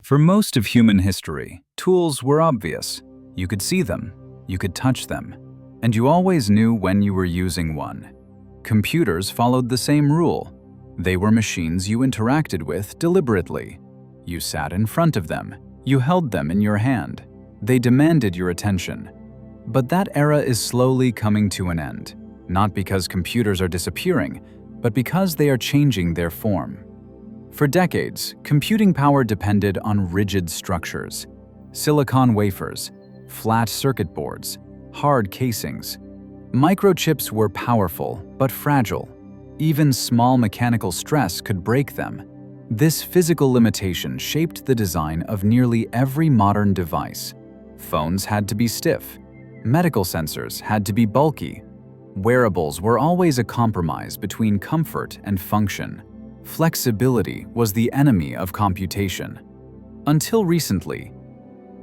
For most of human history, tools were obvious. You could see them, you could touch them, and you always knew when you were using one. Computers followed the same rule. They were machines you interacted with deliberately. You sat in front of them, you held them in your hand. They demanded your attention. But that era is slowly coming to an end, not because computers are disappearing, but because they are changing their form. For decades, computing power depended on rigid structures: silicon wafers, flat circuit boards, hard casings. Microchips were powerful but fragile. Even small mechanical stress could break them. This physical limitation shaped the design of nearly every modern device. Phones had to be stiff. Medical sensors had to be bulky. Wearables were always a compromise between comfort and function. Flexibility was the enemy of computation. Until recently,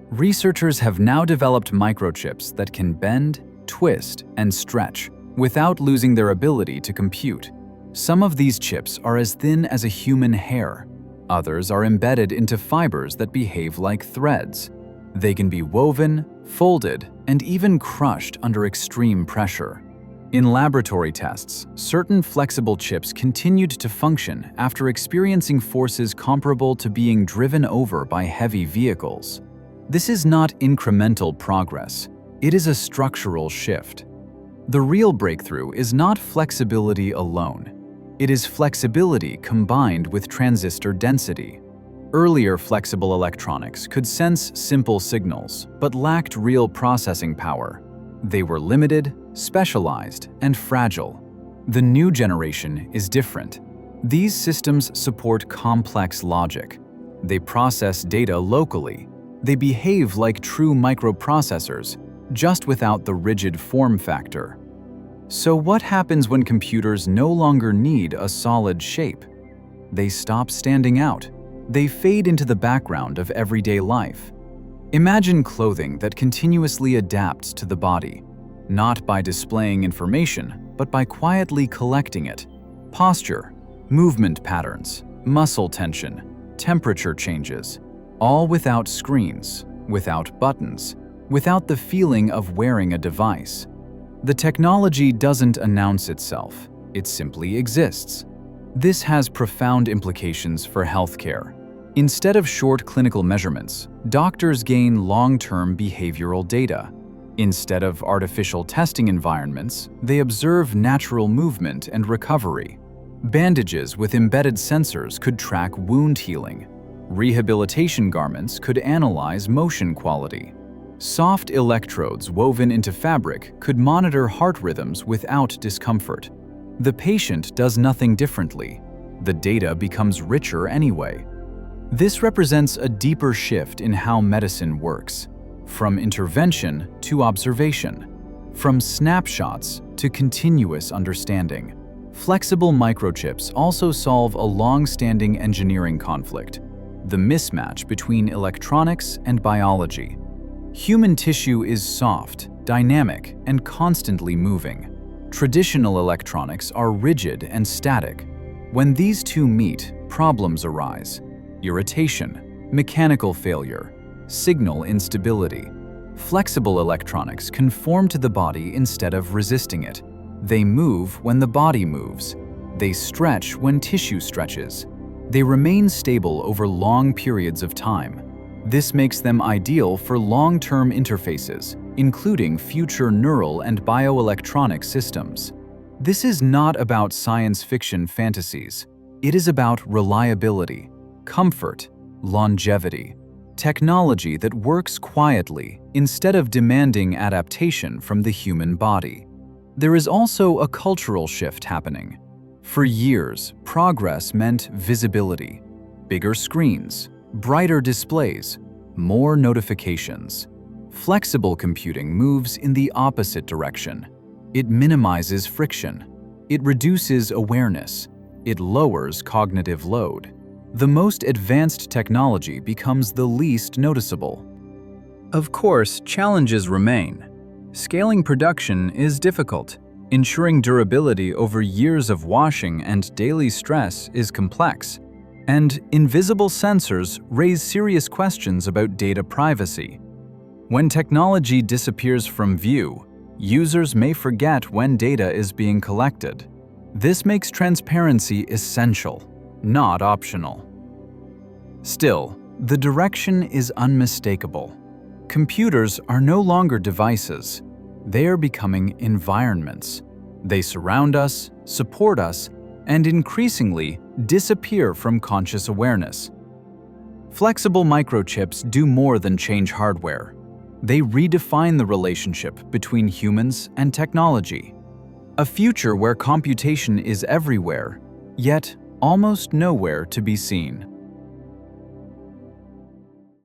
researchers have now developed microchips that can bend, twist, and stretch without losing their ability to compute. Some of these chips are as thin as a human hair. Others are embedded into fibers that behave like threads. They can be woven, folded, and even crushed under extreme pressure. In laboratory tests, certain flexible chips continued to function after experiencing forces comparable to being driven over by heavy vehicles. This is not incremental progress. It is a structural shift. The real breakthrough is not flexibility alone. It is flexibility combined with transistor density. Earlier flexible electronics could sense simple signals, but lacked real processing power. They were limited, specialized, and fragile. The new generation is different. These systems support complex logic. They process data locally. They behave like true microprocessors, just without the rigid form factor. So what happens when computers no longer need a solid shape? They stop standing out. They fade into the background of everyday life. Imagine clothing that continuously adapts to the body, not by displaying information, but by quietly collecting it. Posture, movement patterns, muscle tension, temperature changes, all without screens, without buttons, without the feeling of wearing a device. The technology doesn't announce itself, it simply exists. This has profound implications for healthcare. Instead of short clinical measurements, doctors gain long-term behavioral data. Instead of artificial testing environments, they observe natural movement and recovery. Bandages with embedded sensors could track wound healing. Rehabilitation garments could analyze motion quality. Soft electrodes woven into fabric could monitor heart rhythms without discomfort. The patient does nothing differently. The data becomes richer anyway. This represents a deeper shift in how medicine works, from intervention to observation, from snapshots to continuous understanding. Flexible microchips also solve a long-standing engineering conflict: the mismatch between electronics and biology. Human tissue is soft, dynamic, and constantly moving. Traditional electronics are rigid and static. When these two meet, problems arise: irritation, mechanical failure, signal instability. Flexible electronics conform to the body instead of resisting it. They move when the body moves. They stretch when tissue stretches. They remain stable over long periods of time. This makes them ideal for long-term interfaces, including future neural and bioelectronic systems. This is not about science fiction fantasies. It is about reliability, comfort, longevity, technology that works quietly instead of demanding adaptation from the human body. There is also a cultural shift happening. For years, progress meant visibility: bigger screens, brighter displays, more notifications. Flexible computing moves in the opposite direction. It minimizes friction. It reduces awareness. It lowers cognitive load. The most advanced technology becomes the least noticeable. Of course, challenges remain. Scaling production is difficult. Ensuring durability over years of washing and daily stress is complex. And invisible sensors raise serious questions about data privacy. When technology disappears from view, users may forget when data is being collected. This makes transparency essential, not optional. Still, the direction is unmistakable. Computers are no longer devices. They are becoming environments. They surround us, support us, and increasingly disappear from conscious awareness. Flexible microchips do more than change hardware. They redefine the relationship between humans and technology. A future where computation is everywhere, yet almost nowhere to be seen.